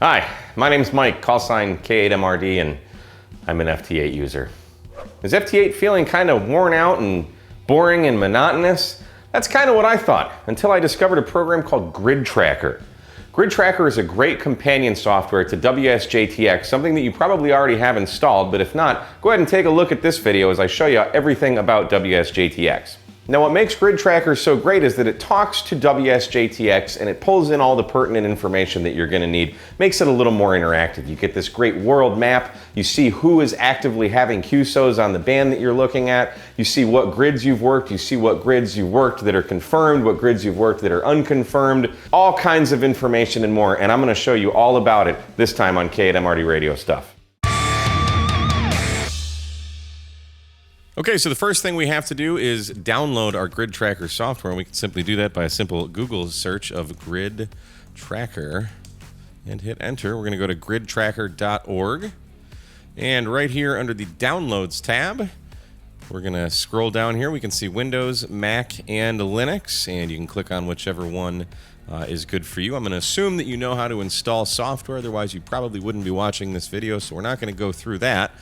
Hi, my name's Mike, call sign K8MRD, and I'm an FT8 user. Is FT8 feeling kind of worn out and boring and monotonous? That's kind of what I thought, until I discovered a program called GridTracker. GridTracker is a great companion software to WSJT-X, something that you probably already have installed, but if not, go ahead and take a look at this video as I show you everything about WSJT-X. Now, what makes GridTracker so great is that it talks to WSJT-X and it pulls in all the pertinent information that you're going to need, makes it a little more interactive. You get this great world map, you see who is actively having QSOs on the band that you're looking at, you see what grids you've worked, you see what grids you've worked that are confirmed, what grids you've worked that are unconfirmed, all kinds of information and more, and I'm going to show you all about it this time on K8MRD Radio Stuff. Okay, so the first thing we have to do is download our GridTracker software, and we can simply do that by a simple Google search of GridTracker and hit enter. We're going to go to gridtracker.org, and right here under the Downloads tab, we're going to scroll down here. We can see Windows, Mac, and Linux, and you can click on whichever one is good for you. I'm going to assume that you know how to install software, otherwise you probably wouldn't be watching this video, so we're not going to go through that.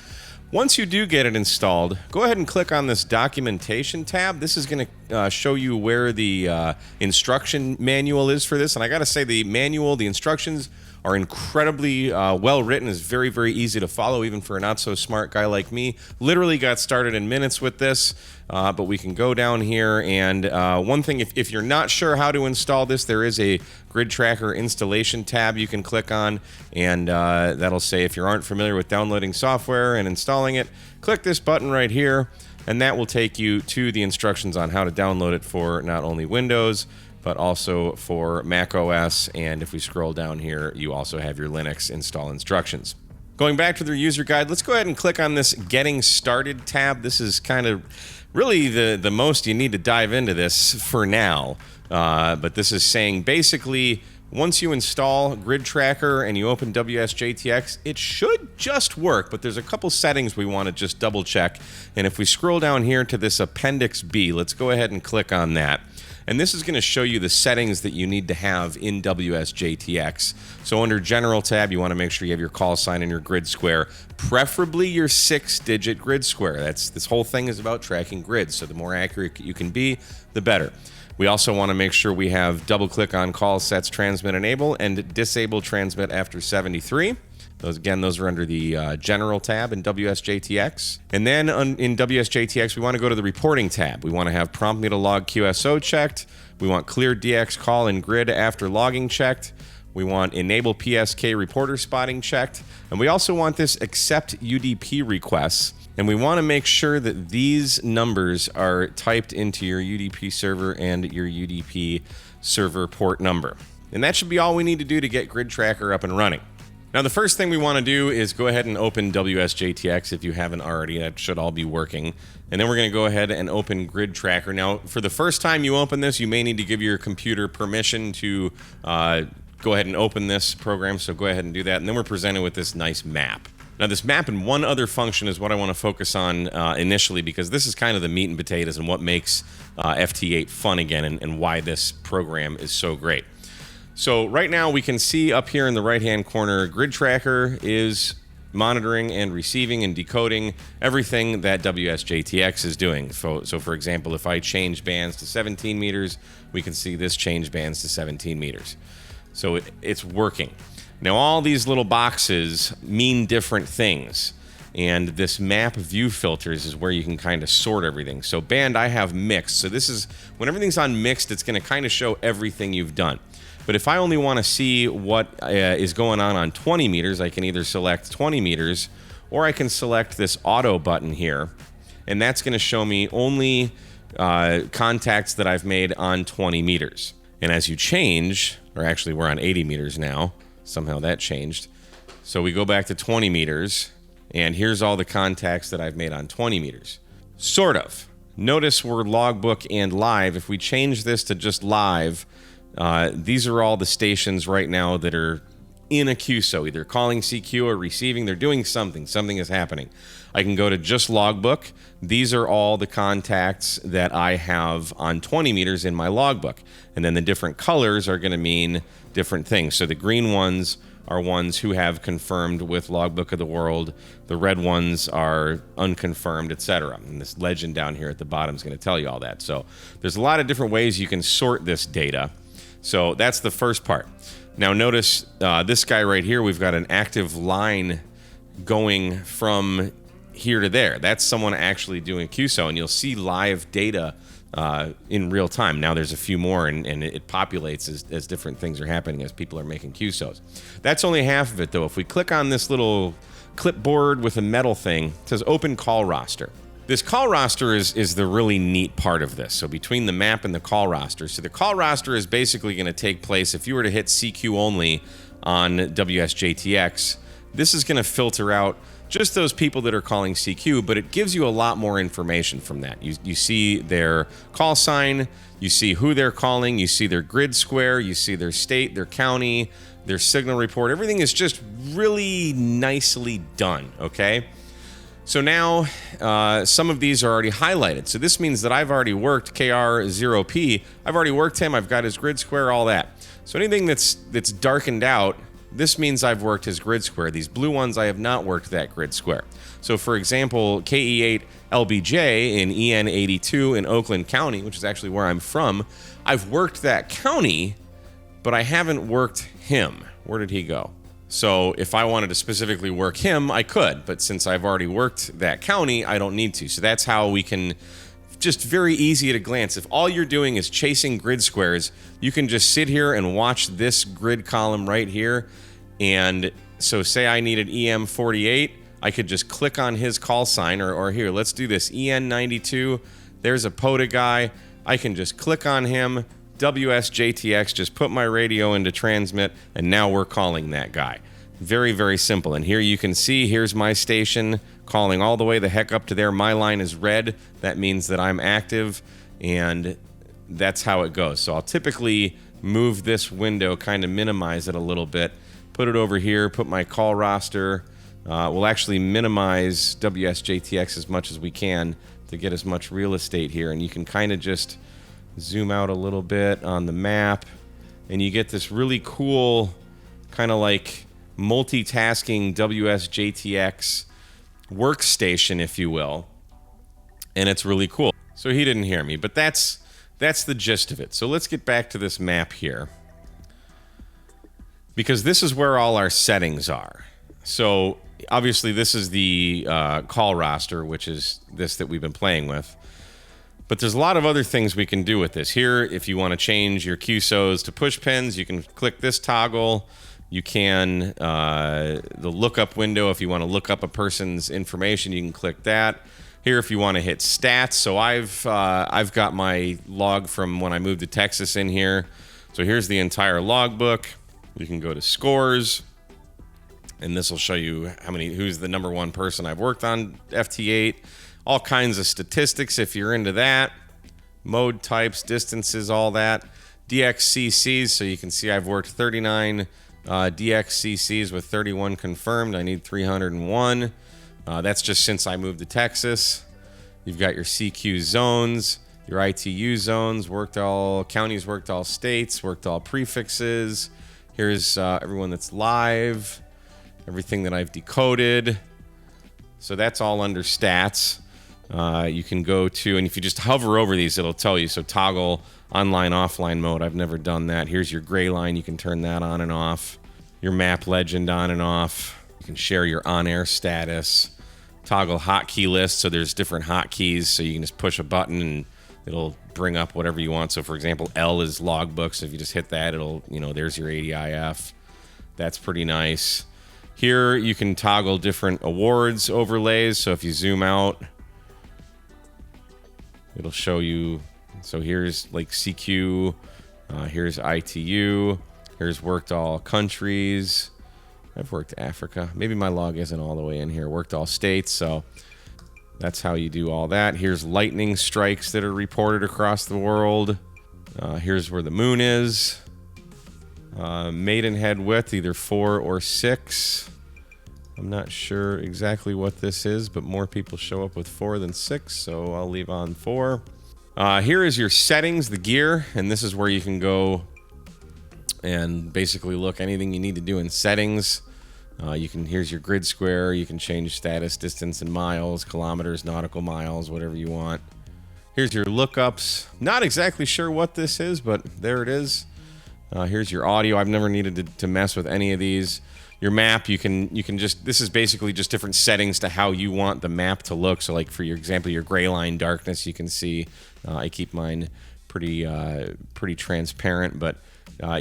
Once you do get it installed, go ahead and click on this documentation tab. This is going to show you where the instruction manual is for this. And I got to say, the manual, the instructions are incredibly well written. It's very, very easy to follow, even for a not so smart guy like me. Literally got started in minutes with this, but we can go down here. And one thing, if you're not sure how to install this, there is a GridTracker installation tab you can click on, and that'll say if you aren't familiar with downloading software and installing it, click this button right here, and that will take you to the instructions on how to download it for not only Windows, but also for Mac OS, and if we scroll down here, you also have your Linux install instructions. Going back to the user guide, let's go ahead and click on this Getting Started tab. This is kind of really the most you need to dive into this for now. But this is saying basically, once you install GridTracker and you open WSJT-X, it should just work, but there's a couple settings we want to just double check. And if we scroll down here to this Appendix B, let's go ahead and click on that. And this is going to show you the settings that you need to have in WSJT-X. So under General tab, you want to make sure you have your call sign and your grid square, preferably your 6-digit grid square. This whole thing is about tracking grids, so the more accurate you can be, the better. We also want to make sure we have double-click on call sets transmit enable and disable transmit after 73. Those are under the General tab in WSJT-X. And then in WSJT-X, we want to go to the Reporting tab. We want to have Prompt Me to Log QSO checked. We want Clear DX Call and Grid after logging checked. We want Enable PSK Reporter Spotting checked. And we also want this Accept UDP Requests. And we want to make sure that these numbers are typed into your UDP server and your UDP server port number. And that should be all we need to do to get GridTracker up and running. Now, the first thing we want to do is go ahead and open WSJT-X if you haven't already. That should all be working. And then we're going to go ahead and open GridTracker. Now, for the first time you open this, you may need to give your computer permission to go ahead and open this program. So go ahead and do that. And then we're presented with this nice map. Now, this map and one other function is what I want to focus on initially, because this is kind of the meat and potatoes and what makes FT8 fun again and why this program is so great. So right now we can see up here in the right-hand corner, GridTracker is monitoring and receiving and decoding everything that WSJT-X is doing. So for example, if I change bands to 17 meters, we can see this change bands to 17 meters. So it's working. Now all these little boxes mean different things. And this map view filters is where you can kind of sort everything. So band I have mixed. So this is, when everything's on mixed, it's going to kind of show everything you've done. But if I only want to see what is going on 20 meters, I can either select 20 meters or I can select this auto button here. And that's going to show me only contacts that I've made on 20 meters. And as you change, or actually we're on 80 meters now, somehow that changed. So we go back to 20 meters, and here's all the contacts that I've made on 20 meters. Sort of. Notice we're logbook and live. If we change this to just live, these are all the stations right now that are in a QSO, either calling CQ or receiving. They're doing something. Something is happening. I can go to just logbook. These are all the contacts that I have on 20 meters in my logbook. And then the different colors are going to mean different things. So the green ones are ones who have confirmed with Logbook of the World. The red ones are unconfirmed, etc. And this legend down here at the bottom is going to tell you all that. So there's a lot of different ways you can sort this data. So that's the first part. Now notice this guy right here, we've got an active line going from here to there. That's someone actually doing QSO, and you'll see live data in real time. Now there's a few more, and it populates as different things are happening as people are making QSOs. That's only half of it, though. If we click on this little clipboard with a metal thing, it says Open Call Roster. This call roster is the really neat part of this. So between the map and the call roster. So the call roster is basically going to take place if you were to hit CQ only on WSJT-X. This is going to filter out just those people that are calling CQ, but it gives you a lot more information from that. You see their call sign, you see who they're calling, you see their grid square, you see their state, their county, their signal report. Everything is just really nicely done, okay? So now some of these are already highlighted. So this means that I've already worked KR0P. I've already worked him. I've got his grid square, all that. So anything that's darkened out, this means I've worked his grid square. These blue ones, I have not worked that grid square. So for example, KE8 LBJ in EN82 in Oakland County, which is actually where I'm from, I've worked that county, but I haven't worked him. Where did he go? So if I wanted to specifically work him, I could, but since I've already worked that county, I don't need to. So that's how we can, just very easy at a glance, if all you're doing is chasing grid squares, you can just sit here and watch this grid column right here. And so say I needed EM48, I could just click on his call sign, or here, let's do this, EN92, there's a POTA guy, I can just click on him, WSJT-X, just put my radio into transmit, and now we're calling that guy. Very, very simple. And here you can see, here's my station calling all the way the heck up to there. My line is red. That means that I'm active, and that's how it goes. So I'll typically move this window, kind of minimize it a little bit, put it over here, put my call roster. We'll actually minimize WSJT-X as much as we can to get as much real estate here, and you can kind of just zoom out a little bit on the map, and you get this really cool kind of like multitasking WSJT-X workstation, if you will, and it's really cool. So he didn't hear me, but that's the gist of it. So let's get back to this map here, because this is where all our settings are. So obviously this is the call roster, which is this that we've been playing with. But there's a lot of other things we can do with this. Here, if you want to change your QSOs to push pins, you can click this toggle. You can, the lookup window, if you want to look up a person's information, you can click that. Here, if you want to hit stats, so I've got my log from when I moved to Texas in here. So here's the entire logbook. You can go to scores, and this will show you who's the #1 person I've worked on FT8. All kinds of statistics if you're into that. Mode types, distances, all that. DXCCs, so you can see I've worked 39 DXCCs with 31 confirmed. I need 301. That's just since I moved to Texas. You've got your CQ zones, your ITU zones, worked all counties, worked all states, worked all prefixes. Here's everyone that's live, everything that I've decoded. So that's all under stats. You can go to, and if you just hover over these, it'll tell you. So toggle online, offline mode. I've never done that. Here's your gray line. You can turn that on and off. Your map legend on and off. You can share your on-air status. Toggle hotkey list. So there's different hotkeys. So you can just push a button and it'll bring up whatever you want. So for example, L is logbook. So if you just hit that, it'll, there's your ADIF. That's pretty nice. Here you can toggle different awards overlays. So if you zoom out, it'll show you. So here's like CQ, here's ITU, here's worked all countries. I've worked Africa. Maybe my log isn't all the way in here. Worked all states, so that's how you do all that. Here's lightning strikes that are reported across the world. Here's where the moon is. Maidenhead width, either 4 or 6. I'm not sure exactly what this is, but more people show up with 4 than 6, so I'll leave on 4. Here is your settings, the gear, and this is where you can go and basically look anything you need to do in settings. Here's your grid square. You can change status, distance in miles, kilometers, nautical miles, whatever you want. Here's your lookups. Not exactly sure what this is, but there it is. Here's your audio. I've never needed to mess with any of these. Your map, you can just, this is basically just different settings to how you want the map to look. So like for your example, your gray line darkness, you can see, I keep mine pretty transparent, but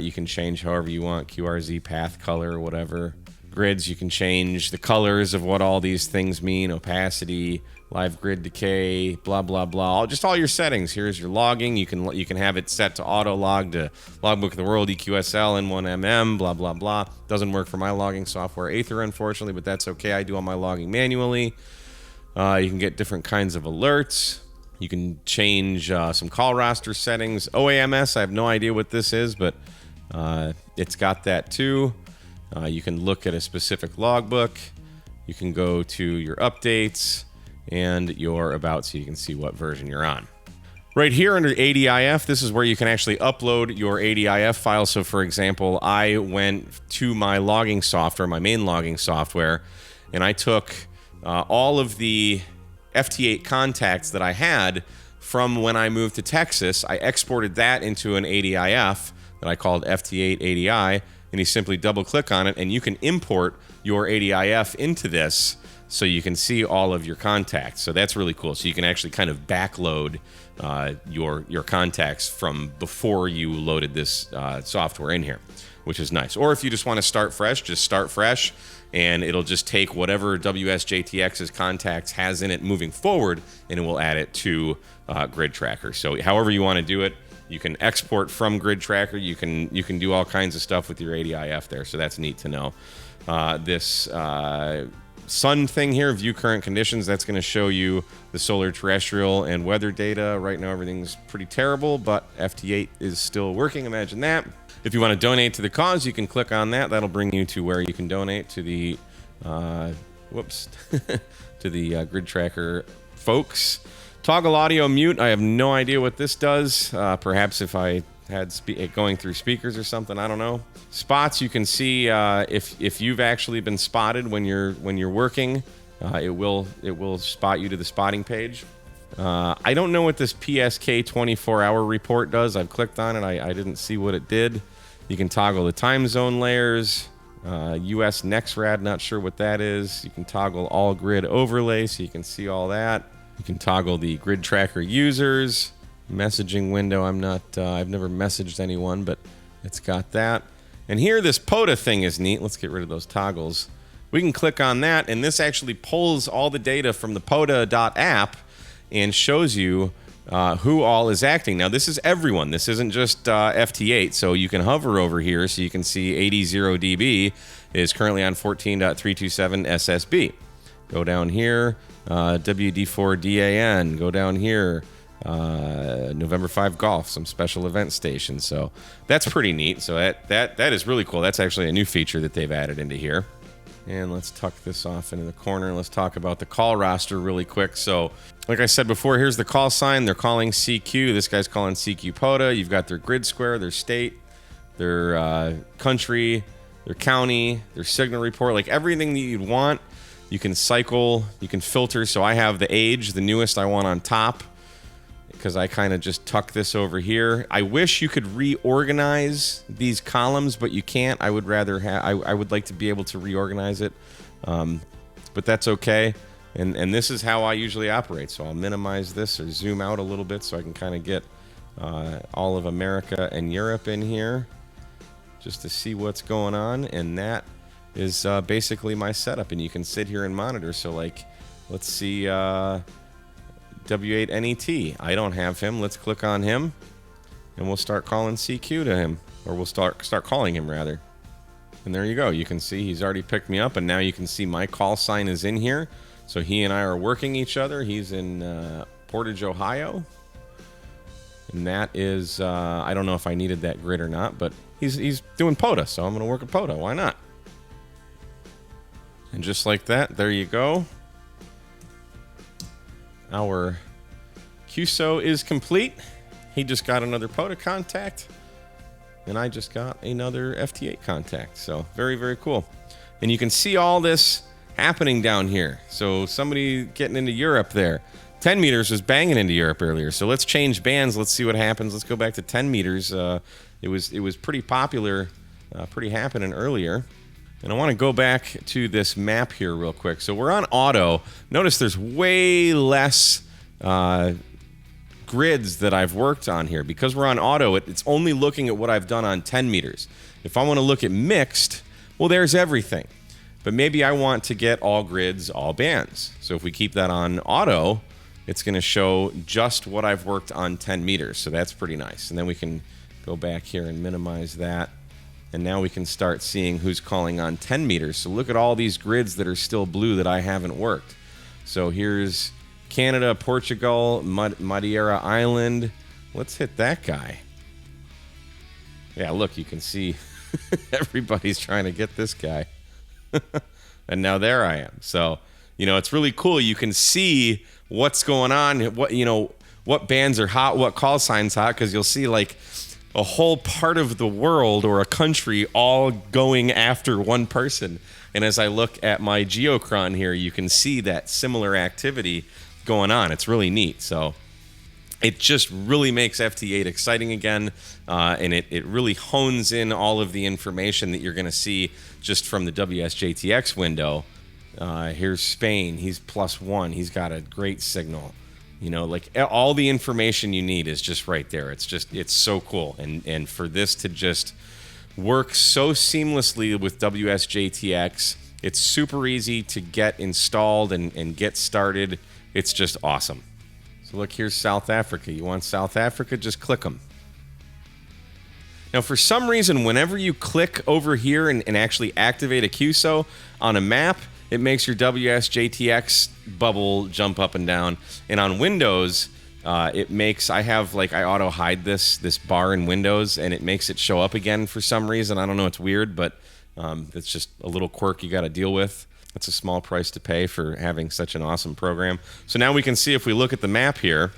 you can change however you want, QRZ, path, color, whatever. Grids, you can change the colors of what all these things mean, opacity, live grid decay, blah, blah, blah. Just all your settings. Here's your logging. You can have it set to auto log to Logbook of the World, EQSL, N1MM, blah, blah, blah. Doesn't work for my logging software, Aether, unfortunately, but that's okay. I do all my logging manually. You can get different kinds of alerts. You can change some call roster settings. OAMS, I have no idea what this is, but it's got that too. You can look at a specific logbook. You can go to your updates and your about, so you can see what version you're on. Right here under ADIF, this is where you can actually upload your ADIF file. So for example, I went to my logging software, my main logging software, and I took all of the FT8 contacts that I had from when I moved to Texas. I exported that into an ADIF that I called FT8 ADI, and you simply double click on it and you can import your ADIF into this so you can see all of your contacts. So that's really cool. So you can actually kind of backload your contacts from before you loaded this software in here, which is nice. Or if you just want to start fresh, just start fresh, and it'll just take whatever WSJT-X's contacts has in it moving forward, and it will add it to GridTracker. So however you want to do it, you can export from GridTracker. You can do all kinds of stuff with your ADIF there. So that's neat to know. This sun thing here, view current conditions, that's going to show you the solar, terrestrial, and weather data. Right now everything's pretty terrible, but FT8 is still working. Imagine that. If you want to donate to the cause, you can click on that. That'll bring you to where you can donate to the to the GridTracker folks. Toggle audio mute. I have no idea what this does. Perhaps if I had it going through speakers or something, I don't know. Spots, you can see if you've actually been spotted when you're working. It will spot you to the spotting page. I don't know what this PSK 24-hour report does. I've clicked on it. I didn't see what it did. You can toggle the time zone layers. US NextRad, not sure what that is. You can toggle all grid overlay so you can see all that. You can toggle the GridTracker users. Messaging window, I've never messaged anyone, but it's got that. And here, this POTA thing is neat. Let's get rid of those toggles. We can click on that, and this actually pulls all the data from the POTA.app and shows you who all is acting. Now, this is everyone. This isn't just FT8, so you can hover over here so you can see AD0DB is currently on 14.327 SSB. Go down here, WD4DAN, go down here, November 5 Golf, some special event stations. So that's pretty neat. So that is really cool. That's actually a new feature that they've added into here. And let's tuck this off into the corner. Let's talk about the call roster really quick. So like I said before, here's the call sign. They're calling CQ. This guy's calling CQ POTA. You've got their grid square, their state, their country, their county, their signal report, like everything that you'd want. You can cycle, you can filter. So I have the age, the newest I want on top, because I kind of just tuck this over here. I wish you could reorganize these columns, but you can't. I would rather have, I would like to be able to reorganize it, but that's okay. And this is how I usually operate. So I'll minimize this or zoom out a little bit so I can kind of get all of America and Europe in here just to see what's going on. And that is basically my setup. And you can sit here and monitor. So like, let's see, W8NET. I don't have him. Let's click on him, and we'll start calling CQ to him, or we'll start calling him rather. And there you go. You can see he's already picked me up, and now you can see my call sign is in here. So he and I are working each other. He's in Portage, Ohio, and that is I don't know if I needed that grid or not, but he's doing POTA, so I'm going to work at POTA. Why not? And just like that, there you go. Our QSO is complete. He just got another POTA contact. and I just got another FT8 contact. So very, very cool. And you can see all this happening down here. So somebody getting into Europe there. 10 meters was banging into Europe earlier. So let's change bands. Let's see what happens. Let's go back to 10 meters. It was pretty popular, pretty happening earlier. And I want to go back to this map here real quick. So we're on auto. Notice there's way less grids that I've worked on here. Because we're on auto, it's only looking at what I've done on 10 meters. If I want to look at mixed, well, there's everything. But maybe I want to get all grids, all bands. So if we keep that on auto, it's going to show just what I've worked on 10 meters. So that's pretty nice. And then we can go back here and minimize that. And now we can start seeing who's calling on 10 meters. So look at all these grids that are still blue that I haven't worked. So here's Canada, Portugal, Madeira Island. Let's hit that guy. Yeah, look, you can see everybody's trying to get this guy. And now there I am. So, it's really cool. You can see what's going on, what bands are hot, what call signs hot, because you'll see like a whole part of the world or a country all going after one person. And as I look at my geochron here, you can see that similar activity going on. It's really neat. So it just really makes FT8 exciting again, and it really hones in all of the information that you're going to see just from the WSJT-X window. Here's Spain. He's +1. He's got a great signal. Like all the information you need is just right there. It's so cool. And for this to just work so seamlessly with WSJT-X, it's super easy to get installed and get started. It's just awesome. So look, here's South Africa. You want South Africa? Just click them. Now, for some reason, whenever you click over here and actually activate a QSO on a map, it makes your WSJT-X bubble jump up and down. And on Windows, it makes, I auto hide this bar in Windows, and it makes it show up again for some reason. I don't know, it's weird, but it's just a little quirk you got to deal with. It's a small price to pay for having such an awesome program. So now we can see, if we look at the map here,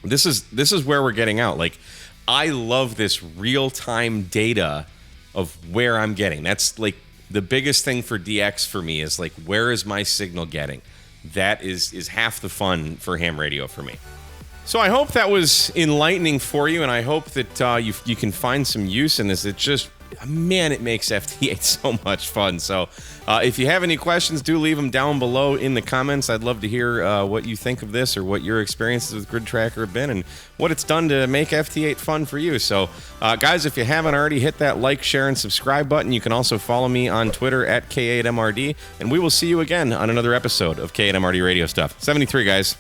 this is where we're getting out. Like, I love this real-time data of where I'm getting. That's like the biggest thing for DX for me, is like, where is my signal getting? That is half the fun for ham radio for me. So I hope that was enlightening for you, and I hope that you can find some use in this. It just, man, it makes FT8 so much fun. So if you have any questions, do leave them down below in the comments. I'd love to hear what you think of this, or what your experiences with GridTracker have been, and what it's done to make FT8 fun for you. So guys, if you haven't already, hit that like, share, and subscribe button. You can also follow me on Twitter at K8MRD, and we will see you again on another episode of K8MRD Radio Stuff. 73, guys.